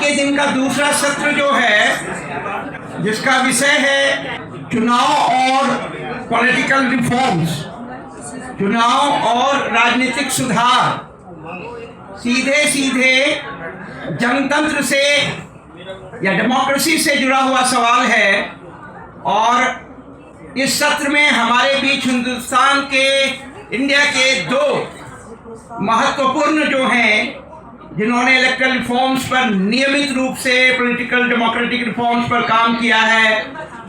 के दिन का दूसरा सत्र जो है, जिसका विषय है चुनाव और पॉलिटिकल रिफॉर्म्स, चुनाव और राजनीतिक सुधार, सीधे सीधे जनतंत्र से या डेमोक्रेसी से जुड़ा हुआ सवाल है। और इस सत्र में हमारे बीच हिंदुस्तान के, इंडिया के दो महत्वपूर्ण जो हैं, जिन्होंने इलेक्टोरल रिफॉर्म्स पर नियमित रूप से, पॉलिटिकल डेमोक्रेटिक रिफॉर्म्स पर काम किया है,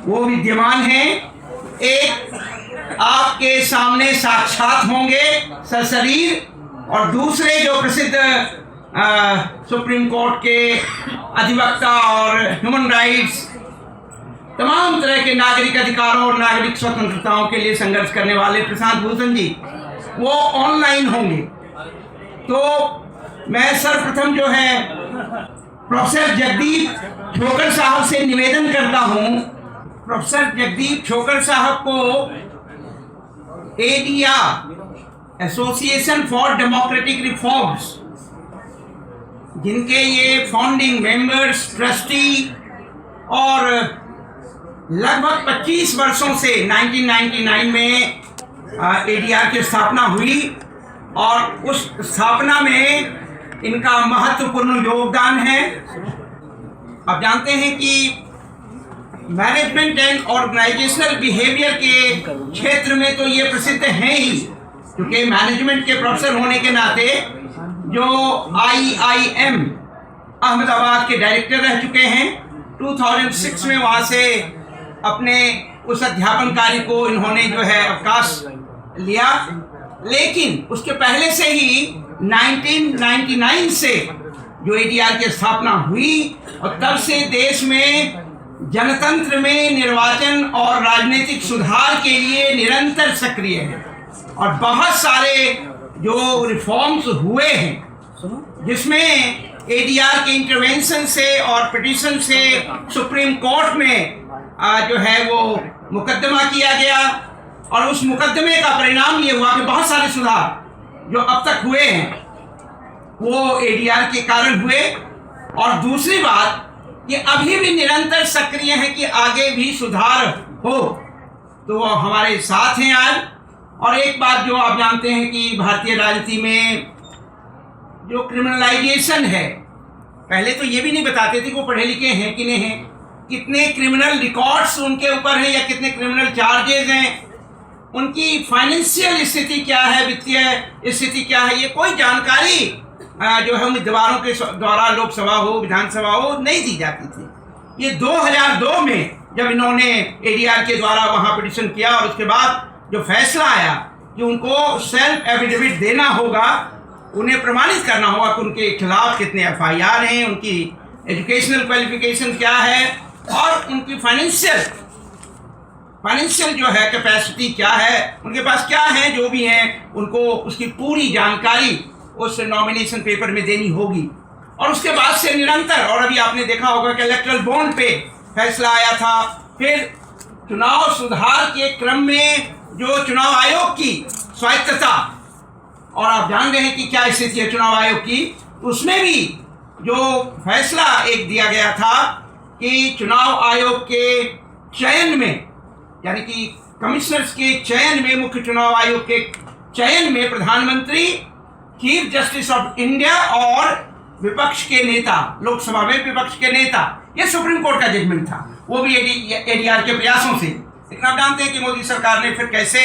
वो विद्यमान हैं। एक आपके सामने साक्षात होंगे सशरीर, और दूसरे जो प्रसिद्ध सुप्रीम कोर्ट के अधिवक्ता और ह्यूमन राइट्स, तमाम तरह के नागरिक अधिकारों और नागरिक स्वतंत्रताओं के लिए संघर्ष करने वाले प्रशांत भूषण जी, वो ऑनलाइन होंगे। तो मैं सर्वप्रथम जो है प्रोफेसर जगदीप छोकर साहब से निवेदन करता हूं, प्रोफेसर जगदीप छोकर साहब को ADR, association for democratic reforms, जिनके ये फाउंडिंग मेंबर्स, ट्रस्टी और लगभग 25 वर्षों से 1999 में एडीआर की स्थापना हुई, और उस स्थापना में इनका महत्वपूर्ण योगदान है। आप जानते हैं कि मैनेजमेंट एंड ऑर्गेनाइजेशनल बिहेवियर के क्षेत्र में तो ये प्रसिद्ध हैं ही, क्योंकि मैनेजमेंट के प्रोफेसर होने के नाते जो IIM अहमदाबाद के डायरेक्टर रह चुके हैं, 2006 में वहाँ से अपने उस अध्यापन कार्य को इन्होंने जो है अवकाश लिया। लेकिन उसके पहले से ही 1999 से जो एडीआर की स्थापना हुई, और तब से देश में जनतंत्र में निर्वाचन और राजनीतिक सुधार के लिए निरंतर सक्रिय है। और बहुत सारे जो रिफॉर्म्स हुए हैं, जिसमें एडीआर के इंटरवेंशन से और पिटीशन से सुप्रीम कोर्ट में जो है वो मुकदमा किया गया, और उस मुकदमे का परिणाम ये हुआ कि बहुत सारे सुधार जो अब तक हुए हैं वो एडीआर के कारण हुए। और दूसरी बात, ये अभी भी निरंतर सक्रिय है कि आगे भी सुधार हो, तो वो हमारे साथ हैं आज। और एक बात जो आप जानते हैं कि भारतीय राजनीति में जो क्रिमिनलाइजेशन है, पहले तो ये भी नहीं बताते थे कि वो पढ़े लिखे हैं कि नहीं हैं, कितने क्रिमिनल रिकॉर्ड्स उनके ऊपर हैं या कितने क्रिमिनल चार्जेस हैं, उनकी फाइनेंशियल स्थिति क्या है, वित्तीय स्थिति क्या है, ये कोई जानकारी जो है उम्मीदवारों के द्वारा लोकसभा हो, विधानसभा हो, नहीं दी जाती थी। ये 2002 में जब इन्होंने एडीआर के द्वारा वहाँ पिटीशन किया, और उसके बाद जो फैसला आया कि उनको सेल्फ एफिडेविट देना होगा, उन्हें प्रमाणित करना होगा कि उनके खिलाफ कितने FIR हैं, उनकी एजुकेशनल क्वालिफिकेशन क्या है, और उनकी फाइनेंशियल जो है कैपेसिटी क्या है, उनके पास क्या है, जो भी हैं उनको उसकी पूरी जानकारी उस नॉमिनेशन पेपर में देनी होगी। और उसके बाद से निरंतर, और अभी आपने देखा होगा कि इलेक्टोरल बॉन्ड पे फैसला आया था, फिर चुनाव सुधार के क्रम में जो चुनाव आयोग की स्वायत्तता, और आप जान रहे हैं कि क्या स्थिति है चुनाव आयोग की, उसमें भी जो फैसला एक दिया गया था कि चुनाव आयोग के चयन में, यानी कि कमिश्नर्स के चयन में, मुख्य चुनाव आयोग के चयन में प्रधानमंत्री, चीफ जस्टिस ऑफ इंडिया और विपक्ष के नेता, लोकसभा में विपक्ष के नेता, ये सुप्रीम कोर्ट का जजमेंट था, वो भी एडीआर के प्रयासों से। लेकिन आप जानते हैं कि मोदी सरकार ने फिर कैसे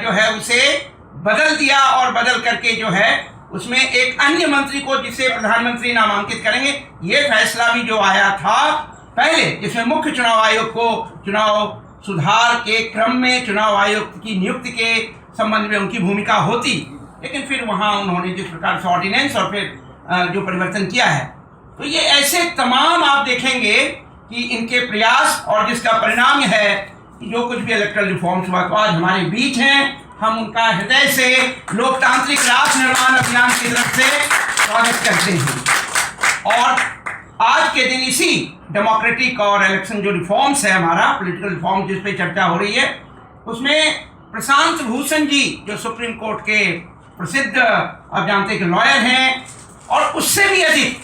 जो है उसे बदल दिया, और बदल करके जो है उसमें एक अन्य मंत्री को, जिसे प्रधानमंत्री नामांकित करेंगे, ये फैसला भी जो आया था पहले, जिसमें मुख्य चुनाव आयोग को चुनाव सुधार के क्रम में चुनाव आयोग की नियुक्ति के संबंध में उनकी भूमिका होती, लेकिन फिर वहाँ उन्होंने जिस प्रकार से ऑर्डिनेंस और फिर जो परिवर्तन किया है, तो ये ऐसे तमाम आप देखेंगे कि इनके प्रयास, और जिसका परिणाम है कि जो कुछ भी इलेक्टोरल रिफॉर्म्स हुआ, तो आज हमारे बीच हैं। हम उनका हृदय से लोकतांत्रिक राष्ट्र निर्माण अभियान की तरफ से स्वागत करते हैं। और आज के दिन इसी डेमोक्रेटिक और इलेक्शन जो रिफॉर्म्स है, हमारा पॉलिटिकल रिफॉर्म जिस पे चर्चा हो रही है, उसमें प्रशांत भूषण जी जो सुप्रीम कोर्ट के प्रसिद्ध आप जानते हैं कि लॉयर हैं, और उससे भी अधिक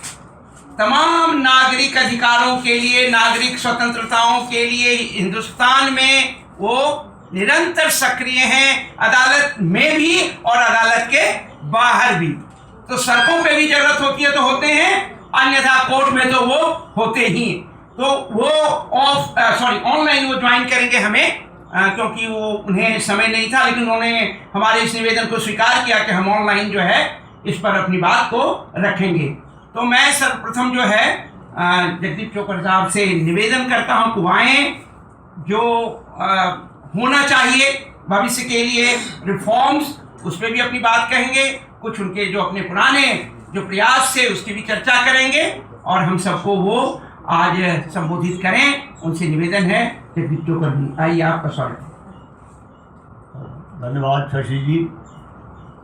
तमाम नागरिक अधिकारों के लिए, नागरिक स्वतंत्रताओं के लिए हिंदुस्तान में वो निरंतर सक्रिय हैं, अदालत में भी और अदालत के बाहर भी। तो सड़कों पे भी जरूरत होती है तो होते हैं, अन्यथा कोर्ट में तो वो होते ही। तो वो ऑनलाइन वो ज्वाइन करेंगे हमें, क्योंकि वो उन्हें समय नहीं था, लेकिन उन्होंने हमारे इस निवेदन को स्वीकार किया कि हम ऑनलाइन जो है इस पर अपनी बात को रखेंगे। तो मैं सर्वप्रथम जो है जगदीप चोकर साहब से निवेदन करता हूं कि वह जो होना चाहिए भविष्य के लिए रिफॉर्म्स, उस पर भी अपनी बात कहेंगे, कुछ उनके जो अपने पुराने जो प्रयास थे उसकी भी चर्चा करेंगे, और हम सबको वो आज संबोधित करें। उनसे निवेदन है जगदीप चोकर जी, आइए आपका स्वागत। धन्यवाद शशि जी।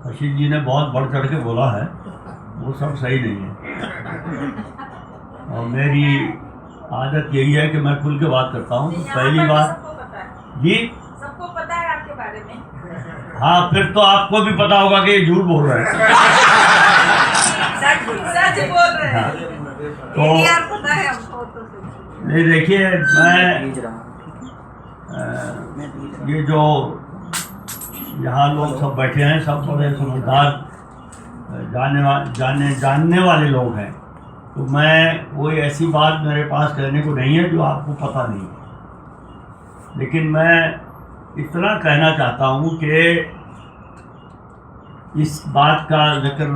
शशि जी ने बहुत बढ़ चढ़ के बोला है, वो सब सही नहीं है, और मेरी आदत यही है कि मैं खुल के बात करता हूँ। पहली बात जी, सबको पता है आपके बारे में। हाँ, फिर तो आपको भी पता होगा कि ये झूठ बोल रहे हैं। सच बोल रहे हैं। तो पता है हमको तो। नहीं, देखिए, मैं ये जो यहाँ लोग सब बैठे हैं, सब बड़े समझदार जानने वाले लोग हैं। तो मैं कोई ऐसी बात मेरे पास कहने को नहीं है जो आपको पता नहीं है, लेकिन मैं इतना कहना चाहता हूँ कि इस बात का जिक्र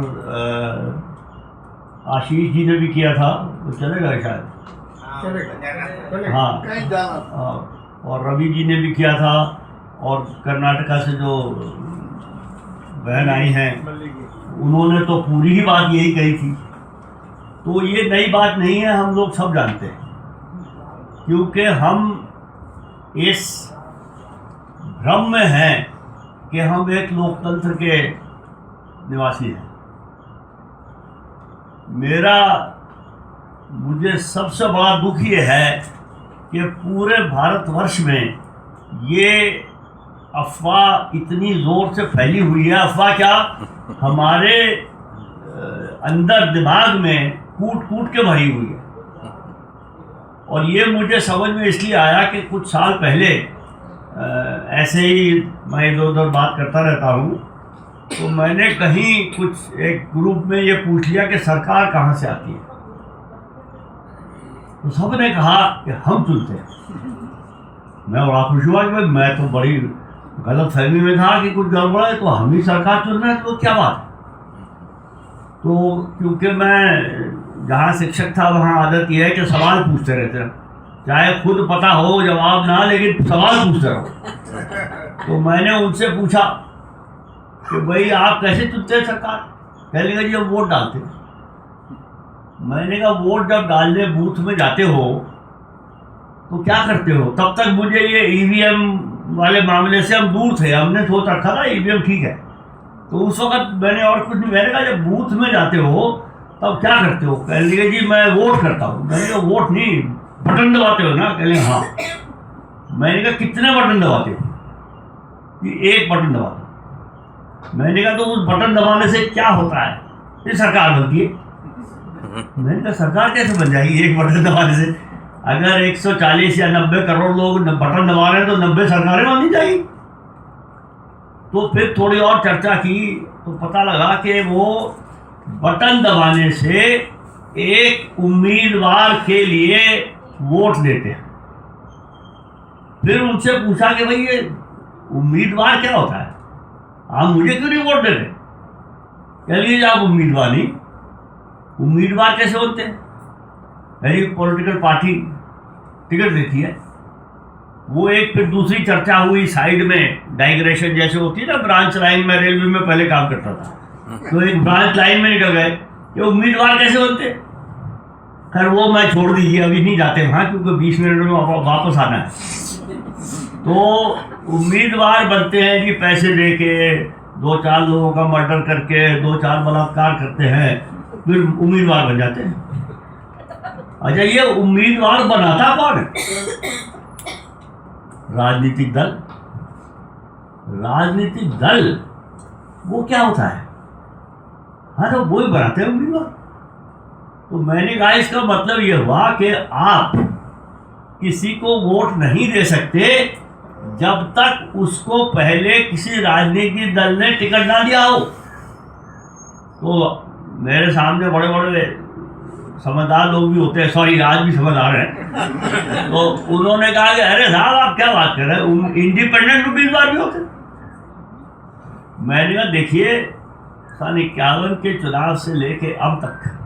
आशीष जी ने भी किया था, वो चलेगा शायद, हाँ, और रवि जी ने भी किया था, और कर्नाटका से जो बहन आई हैं उन्होंने तो पूरी ही बात यही कही थी। तो ये नई बात नहीं है, हम लोग सब जानते हैं, क्योंकि हम इस भ्रम में हैं कि हम एक लोकतंत्र के निवासी हैं। मुझे सबसे बड़ा दुख ये है कि पूरे भारतवर्ष में ये अफवाह इतनी ज़ोर से फैली हुई है। अफवाह क्या, हमारे अंदर दिमाग में कूट कूट के भरी हुई है। और ये मुझे समझ में इसलिए आया कि कुछ साल पहले ऐसे ही मैं इधर उधर बात करता रहता हूँ, तो मैंने कहीं कुछ एक ग्रुप में ये पूछ लिया कि सरकार कहाँ से आती है, तो सब ने कहा कि हम चुनते हैं। मैं बड़ा खुश हुआ कि भाई, मैं तो बड़ी गलत फहमी में था कि कुछ गड़बड़ है, तो हम ही सरकार चुन रहे हैं, तो क्या बात है। तो क्योंकि मैं जहाँ शिक्षक था वहाँ आदत यह है कि सवाल पूछते रहते हैं, चाहे खुद पता हो जवाब ना, लेकिन सवाल पूछते रहो। तो मैंने उनसे पूछा कि भाई आप कैसे चुनते हैं सरकार? कहने लगा जी हम वोट डालते हैं। मैंने कहा वोट जब डालने बूथ में जाते हो तो क्या करते हो? तब तक मुझे ये ईवीएम वाले मामले से हम दूर थे, हमने सोच रखा था ईवीएम ठीक है। तो उस वक्त मैंने और कुछ नहीं, मैंने कहा जब बूथ में जाते हो तब क्या करते हो? कह लिए जी मैं वोट करता हूँ। मैंने कहा वोट नहीं, बटन दबाते हो ना? कह लिए हाँ। मैंने कहा कितने बटन दबाते हो? कि एक बटन दबाते हो। मैंने कहा तो उस बटन दबाने से क्या होता है? ये सरकार बनती है। मैंने कहा सरकार कैसे बन जाएगी एक बटन दबाने से? अगर 140 या 90 करोड़ लोग बटन दबा रहे हैं तो 90 सरकारें बन जाएगी। तो फिर थोड़ी और चर्चा की तो पता लगा कि वो बटन दबाने से एक उम्मीदवार के लिए वोट देते हैं। फिर उनसे पूछा कि भाई ये उम्मीदवार क्या होता है, आप मुझे क्यों नहीं वोट देते? कह लीजिए आप उम्मीदवार नहीं, उम्मीदवार कैसे होते हैं? मेरी पॉलिटिकल पार्टी टिकट देती है। वो एक फिर दूसरी चर्चा हुई साइड में, डाइग्रेशन जैसे होती है ना, ब्रांच लाइन में रेलवे में पहले काम करता था, तो एक ब्रांच लाइन में निकल गए कि उम्मीदवार कैसे होते। खैर वो मैं छोड़ दीजिए, अभी नहीं जाते वहाँ, क्योंकि 20 मिनट में वापस आना है। तो उम्मीदवार बनते हैं जी पैसे दे के, 2-4 लोगों का मर्डर करके, 2-4 बलात्कार करते हैं, फिर उम्मीदवार बन जाते हैं। अच्छा, ये उम्मीदवार बनाता कौन है? राजनीतिक दल। राजनीतिक दल वो क्या होता है? हाँ, तो वही बनाते हैं उम्मीदवार। तो मैंने कहा इसका मतलब ये हुआ कि आप किसी को वोट नहीं दे सकते जब तक उसको पहले किसी राजनीतिक दल ने टिकट ना दिया हो। तो मेरे सामने बड़े बड़े समझदार लोग भी होते हैं, सॉरी आज भी समझदार हैं, तो उन्होंने कहा कि अरे साहब आप क्या बात कर रहे हैं, इंडिपेंडेंट उम्मीदवार भी होते। मैंने कहा देखिए सन 51 के चुनाव से लेके अब तक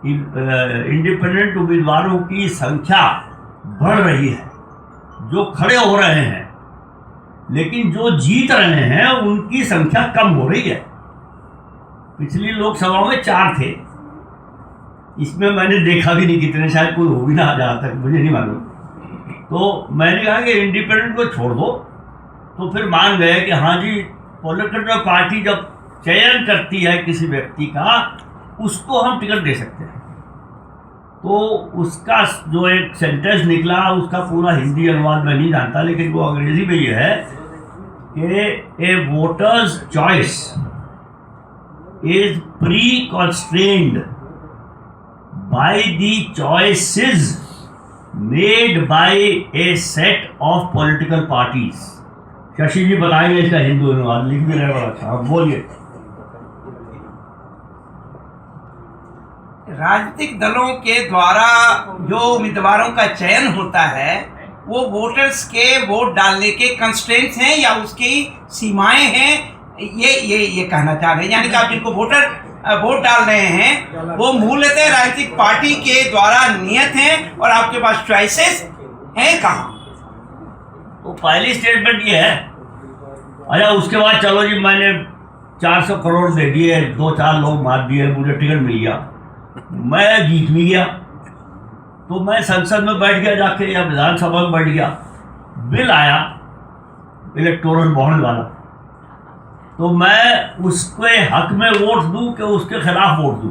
इंडिपेंडेंट उम्मीदवारों की संख्या बढ़ रही है, जो खड़े हो रहे हैं, लेकिन जो जीत रहे हैं उनकी संख्या कम हो रही है। पिछली लोकसभा में 4 थे, इसमें मैंने देखा भी नहीं कितने, शायद कोई हो भी ना, जहाँ तक मुझे नहीं मालूम। तो मैंने कहा कि इंडिपेंडेंट को छोड़ दो, तो फिर मान गए कि हाँ जी पॉलिटिकल पार्टी जब चयन करती है किसी व्यक्ति का, उसको हम टिकट दे सकते हैं। तो उसका जो एक सेंटेंस निकला, उसका पूरा हिंदी अनुवाद मैं नहीं जानता, लेकिन वो अंग्रेजी में ये है कि a voters choice is pre-constrained by the choices made by a set of political parties। Shashi ji बताएंगे इसका हिंदू अनुवाद, लिख भी रहे बड़ा अच्छा, आप बोलिए। राजनीतिक दलों के द्वारा जो उम्मीदवारों का चयन होता है वो वोटर्स के वोट डालने के कंस्ट्रेंट्स हैं या उसकी सीमाएं हैं, ये कहना चाह रहे हैं। यानी कि आप जिनको वोट डाल रहे हैं वो मूलतः राजनीतिक पार्टी के द्वारा नियत हैं और आपके पास चॉइसेस हैं कहाँ। तो पहली स्टेटमेंट ये है। अच्छा उसके बाद चलो जी मैंने 400 करोड़ दे दिए, 2-4 लोग मार दिए, मुझे टिकट मिल गया, मैं जीत भी गया, तो मैं संसद में बैठ गया जाके या विधानसभा में बैठ गया, बिल आया इलेक्टोरल बॉन्ड वाला, तो मैं उसके हक में वोट दूं कि उसके खिलाफ वोट दूं?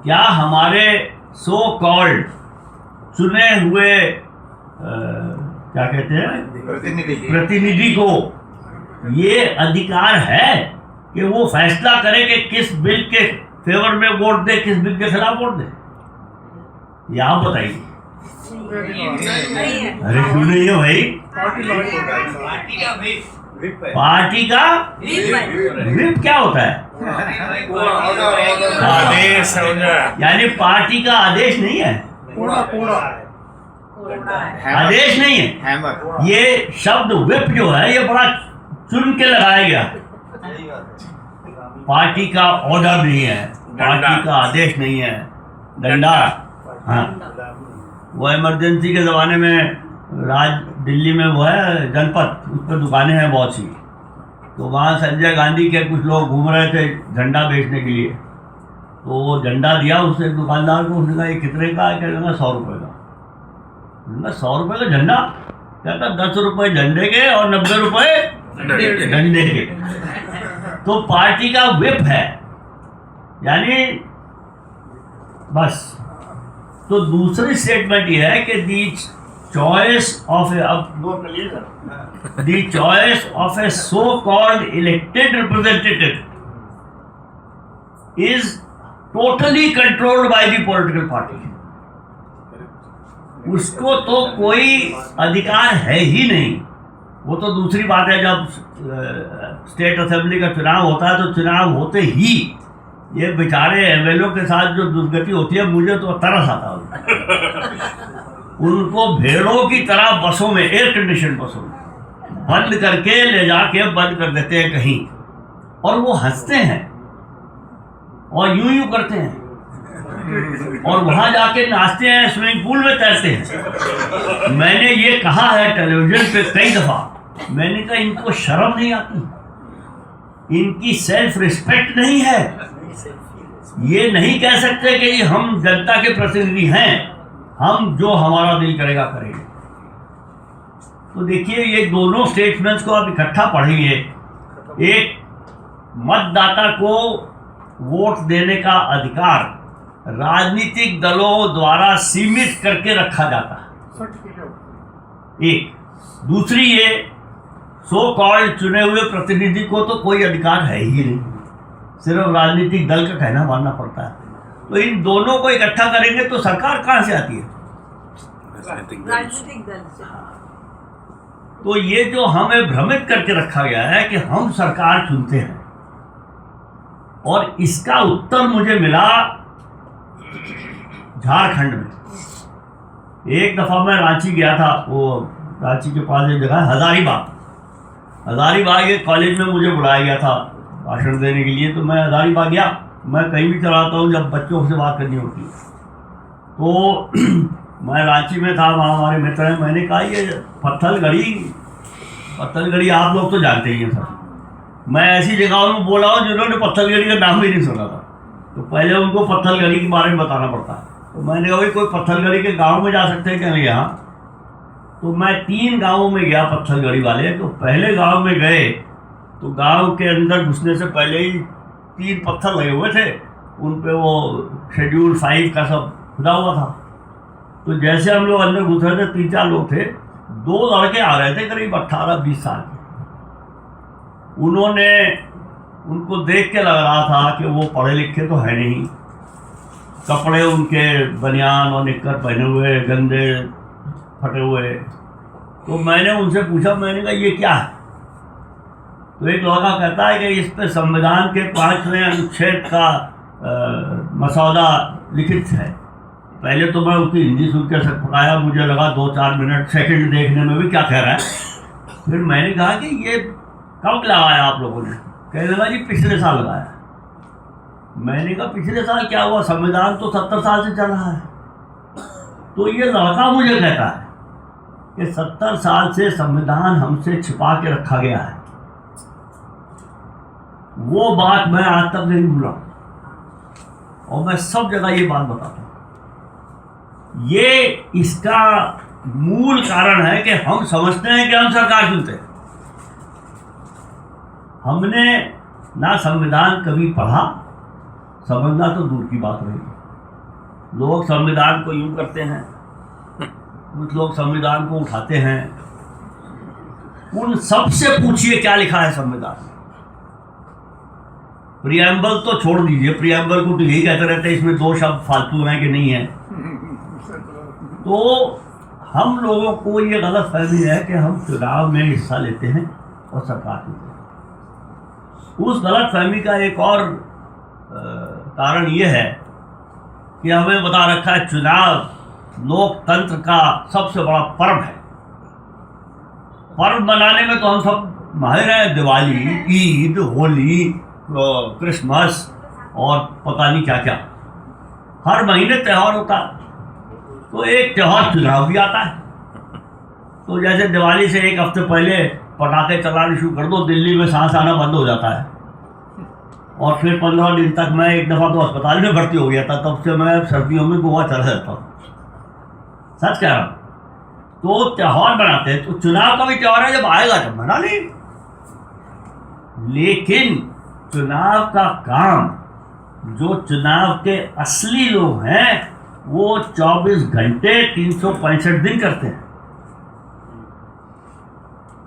क्या हमारे सो कॉल्ड चुने हुए क्या कहते हैं प्रतिनिधि को ये अधिकार है कि वो फैसला करे कि किस बिल के फेवर में वोट दे, किस बिल के खिलाफ वोट दे? ये आप बताइए। अरे क्यों नहीं है भाई? पार्टी का व्हिप क्या होता है? आदेश यानी पार्टी का आदेश नहीं है, आदेश नहीं है। ये शब्द व्हिप जो है ये बड़ा चुन के लगाया गया। पार्टी का ऑर्डर नहीं है, पार्टी का आदेश नहीं है, डंडा। हाँ वो इमरजेंसी के ज़माने में दिल्ली में वो है जनपद, उस पर दुकानें हैं बहुत सी, तो वहाँ संजय गांधी के कुछ लोग घूम रहे थे झंडा बेचने के लिए, तो वो झंडा दिया उसने दुकानदार को, उसने कहा ये कितने का है? कहना 100 रुपये का। 100 रुपये का झंडा? कहता 10 रुपये झंडे के और 90 रुपये डंडे के। तो पार्टी का व्हिप है, यानी बस। तो दूसरी स्टेटमेंट ये है कि दी choice of A so called elected representative is totally controlled by the political party. उसको तो कोई अधिकार है ही नहीं। वो तो दूसरी बात है, जब स्टेट असेंबली का चुनाव होता है तो चुनाव होते ही ये बेचारे एमएलओ के साथ जो दुर्गति होती है, मुझे तो तरस आता है। उनको भेड़ों की तरह बसों में, एयर कंडीशन बसों में बंद करके ले जाके बंद कर देते हैं कहीं, और वो हंसते हैं और यूं करते हैं और वहां जाके नाचते हैं, स्विमिंग पूल में तैरते हैं। मैंने ये कहा है टेलीविजन पे कई दफा, मैंने कहा इनको शर्म नहीं आती, इनकी सेल्फ रिस्पेक्ट नहीं है। ये नहीं कह सकते कि हम जनता के प्रतिनिधि हैं, हम जो हमारा दिल करेगा करेंगे। तो देखिए ये दोनों स्टेटमेंट्स को आप इकट्ठा पढ़ेंगे। एक, मतदाता को वोट देने का अधिकार राजनीतिक दलों द्वारा सीमित करके रखा जाता है, एक। दूसरी, ये सो कॉल्ड चुने हुए प्रतिनिधि को तो कोई अधिकार है ही नहीं, सिर्फ राजनीतिक दल का कहना मानना पड़ता है। तो इन दोनों को इकट्ठा करेंगे तो सरकार कहाँ से आती है? राजनीतिक दल से। तो ये जो हमें भ्रमित करके रखा गया है कि हम सरकार चुनते हैं, और इसका उत्तर मुझे मिला झारखंड में। एक दफ़ा मैं रांची गया था, वो रांची के पास एक जगह है हजारीबाग। हजारीबाग एक कॉलेज में मुझे बुलाया गया था भाषण देने के लिए, तो मैं हजारीबाग गया। मैं कहीं भी चलाता हूँ जब बच्चों से बात करनी होती है, तो मैं रांची में था, वहाँ हमारे मित्र हैं। मैंने कहा ये पत्थलगढ़ी आप लोग तो जानते ही हैं सर। मैं ऐसी जगहों में बोला हूँ जिन्होंने पत्थलगढ़ी का नाम भी नहीं सुना था, तो पहले उनको पत्थलगढ़ी के बारे में बताना पड़ता है। तो मैंने कहा भाई कोई पत्थलगढ़ी के गाँव में जा सकते हैं क्या यहाँ? तो मैं 3 गाँवों में गया पत्थलगढ़ी वाले। तो पहले गाँव में गए तो गांव के अंदर घुसने से पहले ही 3 पत्थर लगे हुए थे, उन पे वो शेड्यूल 5 का सब खुदा हुआ था। तो जैसे हम लोग अंदर घुस रहे थे, 3-4 लोग थे, 2 लड़के आ रहे थे करीब 18-20 साल के। उन्होंने उनको देख के लग रहा था कि वो पढ़े लिखे तो है नहीं, कपड़े उनके बनियान और निक्कर पहने हुए, गंदे फटे हुए। तो मैंने उनसे पूछा, मैंने कहा ये क्या है? तो एक लड़का कहता है कि इस पे संविधान के 5वें अनुच्छेद का मसौदा लिखित है। पहले तो मैं उसकी हिंदी सुन के सटपटाया, मुझे लगा 2-4 मिनट सेकंड देखने में भी क्या कह रहा है। फिर मैंने कहा कि ये कब लगाया आप लोगों ने? कहने लगा जी पिछले साल लगाया। मैंने कहा पिछले साल क्या हुआ, संविधान तो 70 साल से चल रहा है। तो ये लड़का मुझे कहता है कि 70 साल से संविधान हमसे छिपा के रखा गया है। वो बात मैं आज तक नहीं भूला, और मैं सब जगह ये बात बताता हूँ। ये इसका मूल कारण है कि हम समझते हैं कि हम सरकार चुनते हैं। हमने ना संविधान कभी पढ़ा, समझना तो दूर की बात रही। लोग संविधान को यूं करते हैं, कुछ लोग संविधान को उठाते हैं। उन सबसे पूछिए क्या लिखा है संविधान में। प्रियम्बल तो छोड़ दीजिए, प्रियम्बल को तो यही कहते रहते हैं इसमें 2 शब्द फालतू हैं कि नहीं है। तो हम लोगों को ये गलत फहमी है कि हम चुनाव में हिस्सा लेते हैं और सरकार चुनते हैं। उस गलत फहमी का एक और कारण ये है कि हमें बता रखा है चुनाव लोकतंत्र का सबसे बड़ा पर्व है। पर्व मनाने में तो हम सब माहिर हैं, दिवाली, ईद, होली, क्रिसमस और पता नहीं क्या क्या। हर महीने त्यौहार होता है, तो एक त्यौहार चुनाव भी आता है। तो जैसे दिवाली से 1 हफ्ते पहले पटाखे चलाने शुरू कर दो, दिल्ली में सांस आना बंद हो जाता है। और फिर 15 दिन तक, मैं एक दफ़ा तो अस्पताल में भर्ती हो गया था, तब से मैं सर्दियों में गोवा चला जाता हूँ, सच कह रहा हूँ। तो त्यौहार बनाते हैं, तो चुनाव का भी त्यौहार है, जब आएगा तब मना लें। लेकिन चुनाव का काम, जो चुनाव के असली लोग हैं वो 24 घंटे 365 दिन करते हैं।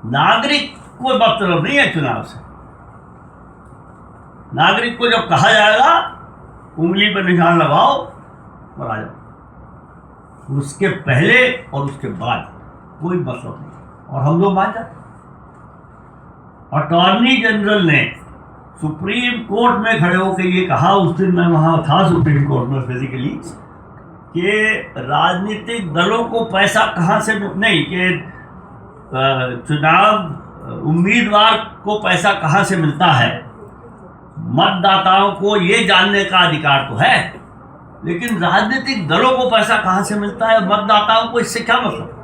नागरिक को मतलब नहीं है चुनाव से। नागरिक को जब कहा जाएगा उंगली पर निशान लगाओ और आ जाओ, उसके पहले और उसके बाद कोई मतलब नहीं, और हम लोग मान जाते। अटॉर्नी जनरल ने सुप्रीम कोर्ट में खड़े होकर ये कहा, उस दिन मैं वहाँ था सुप्रीम कोर्ट में फिजिकली, कि राजनीतिक दलों को पैसा कहाँ से नहीं, कि चुनाव उम्मीदवार को पैसा कहाँ से मिलता है, मतदाताओं को ये जानने का अधिकार तो है, लेकिन राजनीतिक दलों को पैसा कहाँ से मिलता है, मतदाताओं को इससे क्या मतलब।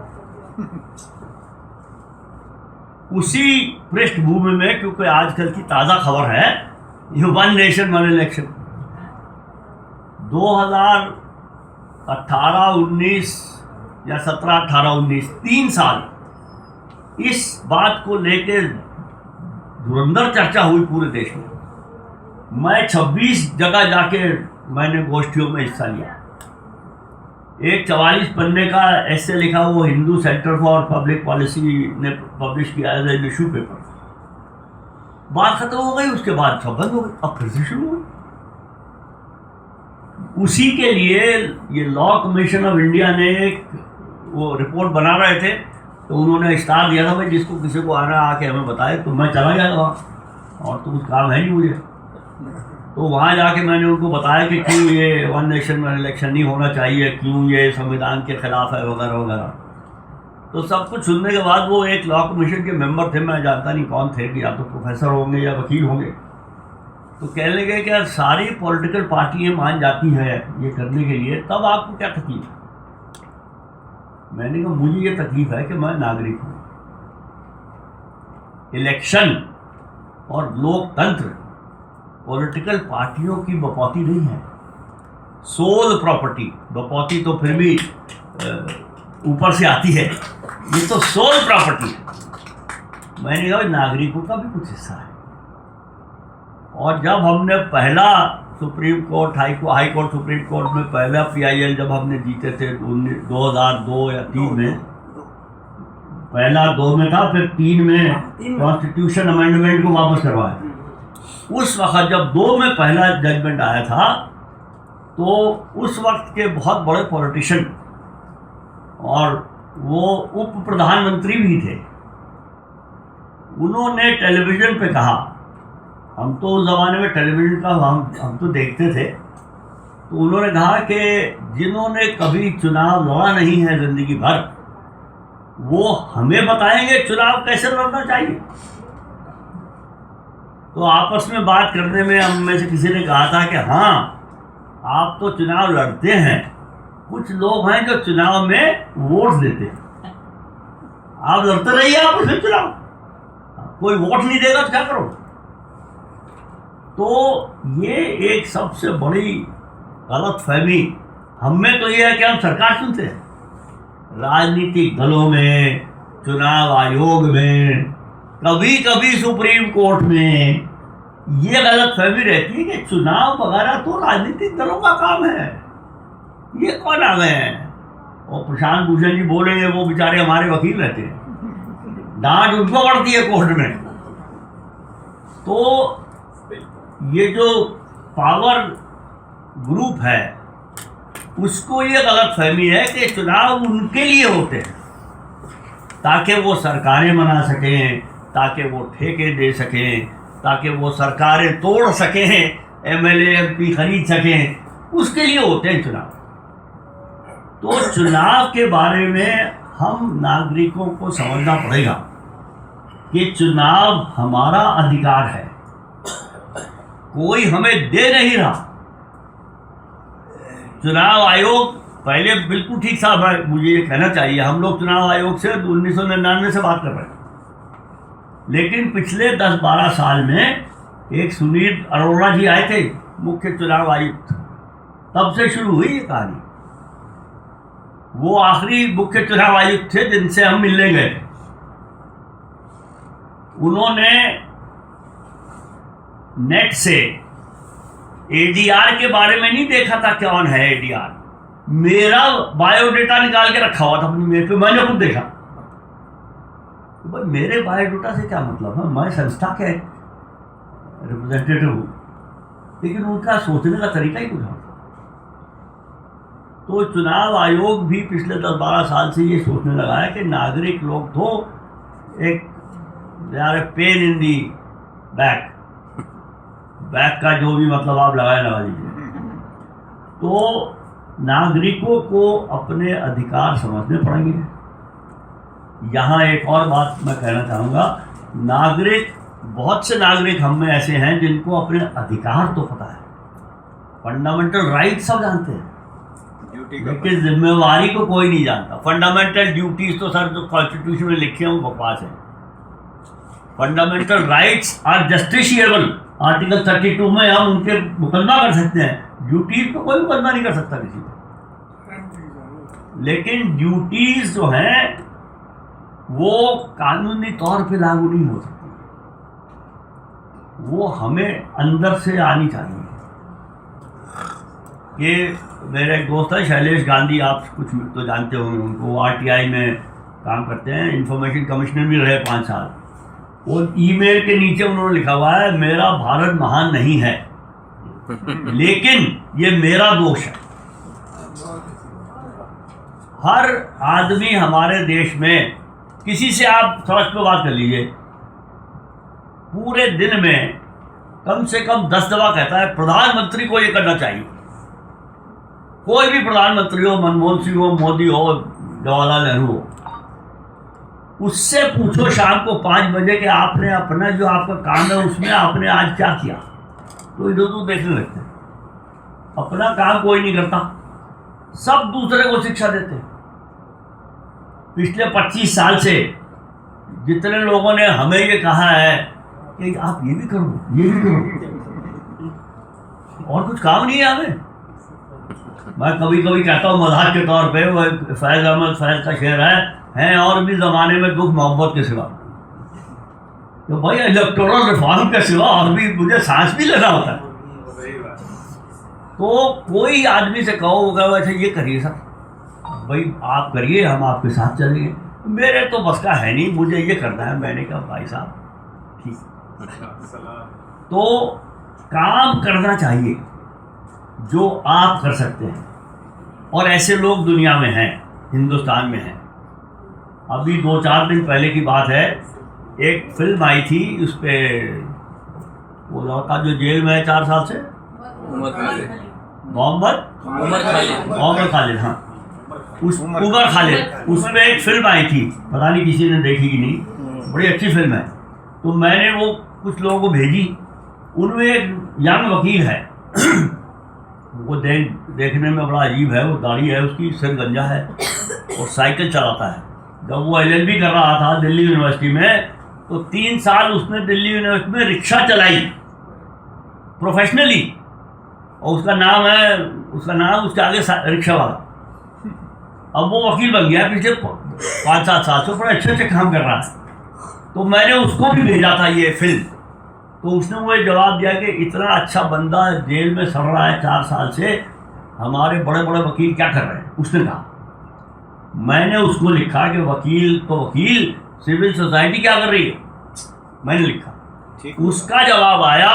उसी पृष्ठभूमि में, क्योंकि आजकल की ताज़ा खबर है, ये 1 नेशन 1 इलेक्शन 2018-19 या 17-18-19 3 साल इस बात को लेके धुरंधर चर्चा हुई पूरे देश में। मैं 26 जगह जाके मैंने गोष्ठियों में हिस्सा लिया। एक 44 पन्ने का ऐसे लिखा, वो Hindu centre for public policy ने पब्लिश किया एज ए इशू पेपर। बात खत्म हो गई, उसके बाद सब बंद हो गई, अब फिर से शुरू हुई। उसी के लिए ये लॉ कमीशन ऑफ इंडिया ने एक वो रिपोर्ट बना रहे थे, तो उन्होंने स्टार दिया था, भाई जिसको किसी को आना आके हमें बताए, तो मैं चला गया वहाँ, और तो कुछ काम है नहीं मुझे। तो वहाँ जाके मैंने उनको बताया कि क्यों ये वन नेशन वन इलेक्शन नहीं होना चाहिए, क्यों ये संविधान के खिलाफ है वगैरह वगैरह। तो सब कुछ सुनने के बाद वो एक लॉ कमीशन के मेंबर थे, मैं जानता नहीं कौन थे, कि या तो प्रोफेसर होंगे या वकील होंगे, तो कहने लगे कि यार सारी पॉलिटिकल पार्टियाँ मान जाती हैं ये करने के लिए, तब आपको क्या तकलीफ है? मैंने कहा मुझे ये तकलीफ है कि मैं नागरिक हूँ। इलेक्शन और लोकतंत्र पॉलिटिकल पार्टियों की बपौती नहीं है, सोल प्रॉपर्टी। बपौती तो फिर भी ऊपर से आती है, ये तो सोल प्रॉपर्टी है। मैंने कहा नागरिकों का भी कुछ हिस्सा है। और जब हमने पहला supreme court high court supreme court में पहला PIL जब हमने जीते थे 2002 या 3 में, पहला 2 में था, फिर 3 में कॉन्स्टिट्यूशन अमेंडमेंट को वापस करवाया। उस वक्त जब 2 में पहला जजमेंट आया था, तो उस वक्त के बहुत बड़े पॉलिटिशियन और वो उप प्रधानमंत्री भी थे, उन्होंने टेलीविज़न पे कहा, हम तो उस ज़माने में टेलीविज़न का हम तो देखते थे, तो उन्होंने कहा कि जिन्होंने कभी चुनाव लड़ा नहीं है ज़िंदगी भर, वो हमें बताएंगे चुनाव कैसे लड़ना चाहिए। तो आपस में बात करने में हम में से किसी ने कहा था कि हाँ आप तो चुनाव लड़ते हैं, कुछ लोग हैं जो चुनाव में वोट देते हैं, आप लड़ते रहिए आपस में चुनाव, कोई वोट नहीं देगा तो क्या करो। तो ये एक सबसे बड़ी गलतफहमी हम में तो ये है कि हम सरकार चुनते हैं, राजनीतिक दलों में, चुनाव आयोग में, कभी कभी सुप्रीम कोर्ट में ये गलतफहमी रहती है कि चुनाव वगैरह तो राजनीतिक दलों का काम है, ये कौन आ गए हैं। और प्रशांत भूषण जी बोलेंगे, वो बेचारे हमारे वकील रहते हैं, डांट उनको पड़ती है कोर्ट में। तो ये जो पावर ग्रुप है उसको ये गलतफहमी है कि चुनाव उनके लिए होते हैं ताकि वो सरकारें बना सकें, ताकि वो ठेके दे सकें, ताकि वो सरकारें तोड़ सकें, MLA MP खरीद सकें, उसके लिए होते हैं चुनाव। तो चुनाव के बारे में हम नागरिकों को समझना पड़ेगा कि चुनाव हमारा अधिकार है, कोई हमें दे नहीं रहा। चुनाव आयोग पहले बिल्कुल ठीक था, मुझे ये कहना चाहिए, हम लोग चुनाव आयोग से 1999 से बात कर रहे हैं, लेकिन पिछले 10-12 साल में एक सुनील अरोड़ा जी आए थे मुख्य चुनाव आयुक्त, तब से शुरू हुई ये कहानी। वो आखिरी मुख्य चुनाव आयुक्त थे जिनसे हम मिलने गए थे। उन्होंने नेट से ADR के बारे में नहीं देखा था कौन है ADR, मेरा बायोडेटा निकाल के रखा हुआ था अपनी मेल पे, मैंने खुद देखा। तो भाई मेरे बायोडेटा से क्या मतलब है, मैं संस्था के रिप्रेजेंटेटिव हूँ, लेकिन उनका सोचने का तरीका ही कुछ और। तो चुनाव आयोग भी पिछले 10-12 साल से ये सोचने लगा है कि नागरिक लोग तो एक पेन इन दी बैक का जो भी मतलब आप लगा लीजिए। तो नागरिकों को अपने अधिकार समझने पड़ेंगे। यहाँ एक और बात मैं कहना चाहूँगा, बहुत से नागरिक हम में ऐसे हैं जिनको अपने अधिकार तो पता है, फंडामेंटल राइट सब जानते हैं, लेकिन जिम्मेवारी को कोई नहीं जानता। फंडामेंटल ड्यूटीज तो सर जो कॉन्स्टिट्यूशन में लिखे हैं वो बकवास है। Fundamental rights are justiciable, article 32 में हम उनके मुकदमा कर सकते हैं, ड्यूटीज पर कोई मुकदमा नहीं कर सकता किसी को। लेकिन ड्यूटीज जो हैं वो कानूनी तौर पे लागू नहीं हो सकती, वो हमें अंदर से आनी चाहिए। ये मेरा एक दोस्त है शैलेश गांधी, आप कुछ तो जानते होंगे उनको, RTI में काम करते हैं, इंफॉर्मेशन कमिश्नर भी रहे 5 साल। वो ईमेल के नीचे उन्होंने लिखा हुआ है, मेरा भारत महान नहीं है लेकिन ये मेरा दोष है। हर आदमी हमारे देश में, किसी से आप सड़क पे बात कर लीजिए, पूरे दिन में कम से कम 10 दफा कहता है प्रधानमंत्री को ये करना चाहिए। कोई भी प्रधानमंत्री हो, मनमोहन सिंह हो, मोदी हो, जवाहरलाल नेहरू हो, उससे पूछो शाम को 5 बजे कि आपने अपना जो आपका काम है उसमें आपने आज क्या किया, तो इधर उधर देखने लगते हैं। अपना काम कोई नहीं करता, सब दूसरे को शिक्षा देते हैं। पिछले 25 साल से जितने लोगों ने हमें ये कहा है कि आप ये भी करो, ये भी करो, और कुछ काम नहीं है हमें। मैं कभी कभी कहता हूँ मजाक के तौर पे, वो फैज़ अहमद फैज़ का शेर है और भी ज़माने में दुख मोहब्बत के सिवा। तो भाई इलेक्टोरल रिफॉर्म के सिवा और भी मुझे सांस भी लेना होता है। तो कोई आदमी से कहो वो कहो अच्छा ये करिए सर, भाई आप करिए, हम आपके साथ चलेंगे। मेरे तो बस का है नहीं, मुझे ये करना है। मैंने कहा भाई साहब ठीक, तो काम करना चाहिए जो आप कर सकते हैं, और ऐसे लोग दुनिया में हैं, हिंदुस्तान में हैं। अभी 2-4 दिन पहले की बात है, एक फिल्म आई थी, उस पर वो लड़का जो जेल में है 4 साल से, मोहम्मद उमर खालिद, हाँ उमर खालिद, उस पर एक फिल्म आई थी, पता नहीं किसी ने देखी कि नहीं, बड़ी अच्छी फिल्म है। तो मैंने वो कुछ लोगों को भेजी, उनमें एक यंग वकील है वो देखने में बड़ा अजीब है, वो दाढ़ी है उसकी, सिर गंजा है और साइकिल चलाता है। जब वो LLB कर रहा था दिल्ली यूनिवर्सिटी में, तो 3 साल उसने दिल्ली यूनिवर्सिटी में रिक्शा चलाई प्रोफेशनली, और उसका नाम उसके आगे रिक्शा वाला। अब वो वकील बन गया, पिछले 5-7 साल से बड़े अच्छे काम कर रहा है। तो मैंने उसको भी भेजा था ये फिल्म, तो उसने वो जवाब दिया कि इतना अच्छा बंदा जेल में सड़ रहा है 4 साल से, हमारे बड़े बड़े वकील क्या कर रहे हैं, उसने कहा। मैंने उसको लिखा कि वकील तो वकील, सिविल सोसाइटी क्या कर रही है, मैंने लिखा। उसका जवाब आया,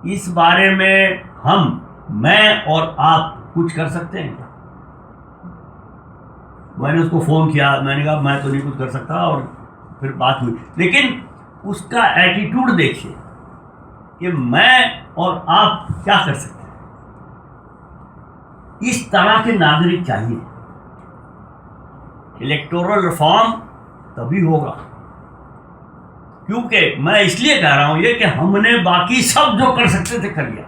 इस बारे में मैं और आप कुछ कर सकते हैं क्या? मैंने उसको फ़ोन किया, मैंने कहा मैं तो नहीं कुछ कर सकता, और फिर बात हुई। लेकिन उसका एटीट्यूड देखिए कि मैं और आप क्या कर सकते हैं। इस तरह के नागरिक चाहिए। इलेक्टोरल रिफॉर्म तभी होगा, क्योंकि मैं इसलिए कह रहा हूं ये कि हमने बाकी सब जो कर सकते थे कर लिया।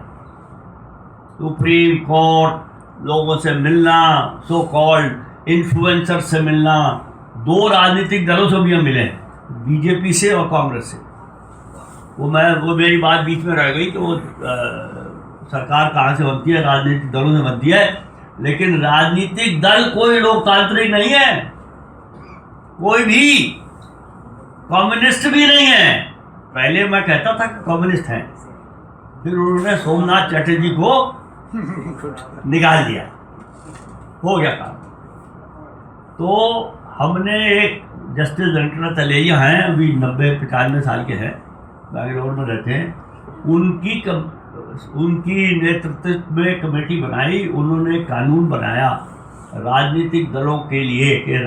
सुप्रीम कोर्ट, लोगों से मिलना, सो कॉल्ड इन्फ्लुएंसर से मिलना, 2 राजनीतिक दलों से भी हम मिले, बीजेपी से और कांग्रेस से। वो मेरी बात बीच में रह गई कि वो सरकार कहाँ से बनती है, राजनीतिक दलों से बनती है, लेकिन राजनीतिक दल कोई लोकतांत्रिक नहीं है, कोई भी कम्युनिस्ट भी नहीं है। पहले मैं कहता था कि कम्युनिस्ट हैं, फिर उन्होंने सोमनाथ चटर्जी को निकाल दिया, हो गया काम। तो हमने एक जस्टिस वेंकट तलेया हैं, अभी 90-95 साल के हैं, बैंगलोर में रहते हैं, उनकी नेतृत्व में कमेटी बनाई, उन्होंने कानून बनाया राजनीतिक दलों के लिए कि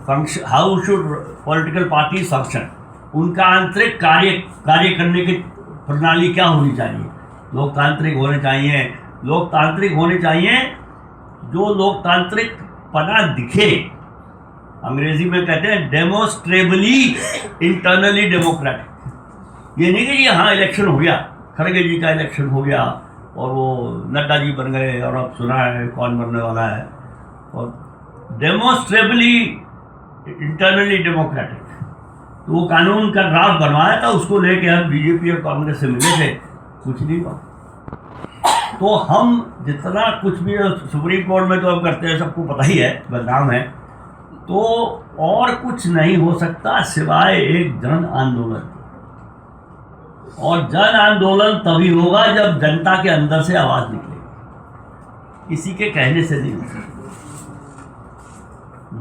function, how should political party function, उनका आंतरिक कार्य करने की प्रणाली क्या होनी चाहिए, लोकतांत्रिक होने चाहिए जो लोकतांत्रिक पना दिखे। अंग्रेजी में कहते हैं डेमोस्ट्रेबली इंटरनली डेमोक्रेटिक। ये नहीं कि जी हाँ इलेक्शन हो गया, खड़गे जी का इलेक्शन हो गया और वो नड्डा जी बन गए और अब सुना है कौन बनने वाला है, और डेमोस्ट्रेबली इंटरनली डेमोक्रेटिक। तो वो कानून का ड्राफ्ट बनवाया था, उसको लेके हम बीजेपी और कांग्रेस से मिले थे, कुछ नहीं हुआ। तो हम जितना कुछ भी सुप्रीम कोर्ट में तो हम करते हैं, सबको पता ही है, बदनाम है। तो और कुछ नहीं हो सकता सिवाय एक जन आंदोलन, और जन आंदोलन तभी होगा जब जनता के अंदर से आवाज निकलेगी, किसी के कहने से नहीं।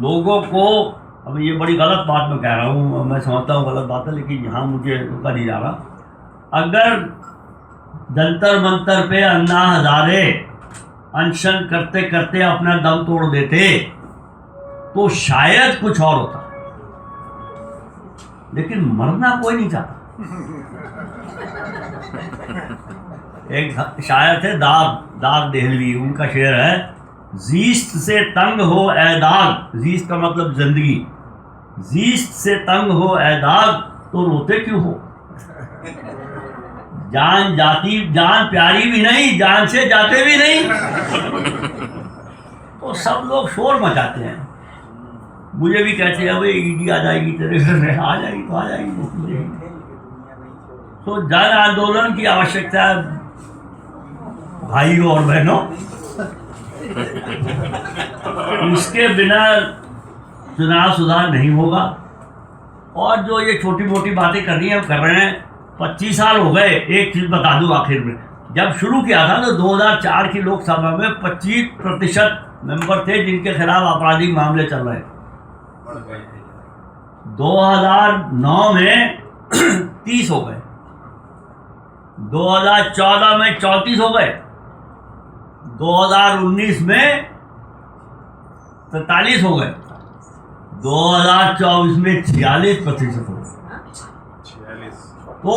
लोगों को अब ये बड़ी गलत बात मैं कह रहा हूँ, मैं समझता हूँ गलत बात है, लेकिन यहाँ मुझे रुका नहीं जा रहा। अगर जंतर मंतर पे अन्ना हजारे अनशन करते करते अपना दम तोड़ देते तो शायद कुछ और होता, लेकिन मरना कोई नहीं चाहता। एक शायर थे दाग देहलवी, उनका शेर है, जीस्त से तंग हो ए दाग, जीस्त का मतलब जिंदगी, जीस्त से तंग हो ए दाग तो रोते क्यों हो, जान जाती जान प्यारी भी नहीं, जान से जाते भी नहीं। तो सब लोग शोर मचाते हैं, मुझे भी कहते हैं भाई ईडी आ जाएगी तेरे घर में, आ जाएगी तो आ जाएगी। तो जन आंदोलन की आवश्यकता है भाइयों और बहनों, इसके बिना चुनाव सुधार नहीं होगा। और जो ये छोटी मोटी बातें कर रहे हैं 25 साल हो गए। एक चीज़ बता दूं आखिर में, जब शुरू किया था तो 2004 की लोकसभा में 25% मेंबर थे जिनके खिलाफ आपराधिक मामले चल रहे। 2009 में 30 हो गए, 2014 में 34 हो गए, 2019 में 43 हो गए, 2024 में 46% हो गए। तो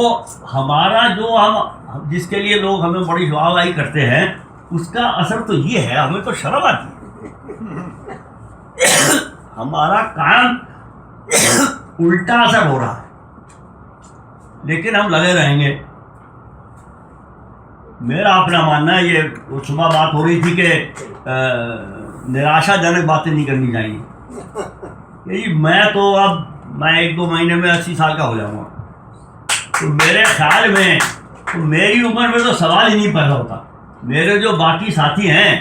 हमारा जो हम जिसके लिए लोग हमें बड़ी वाहवाही करते हैं उसका असर तो ये है, हमें तो शर्म आती है। हमारा काम उल्टा असर हो रहा है, लेकिन हम लगे रहेंगे। मेरा अपना मानना है, ये सुबह बात हो रही थी कि निराशाजनक बातें नहीं करनी चाहिए। यही मैं 1-2 महीने में 80 साल का हो जाऊंगा, तो मेरे ख्याल में तो मेरी उम्र में तो सवाल ही नहीं पैदा होता। मेरे जो बाकी साथी हैं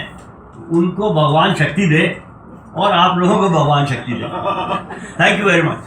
उनको भगवान शक्ति दे और आप लोगों को भगवान शक्ति दे। Thank you very much.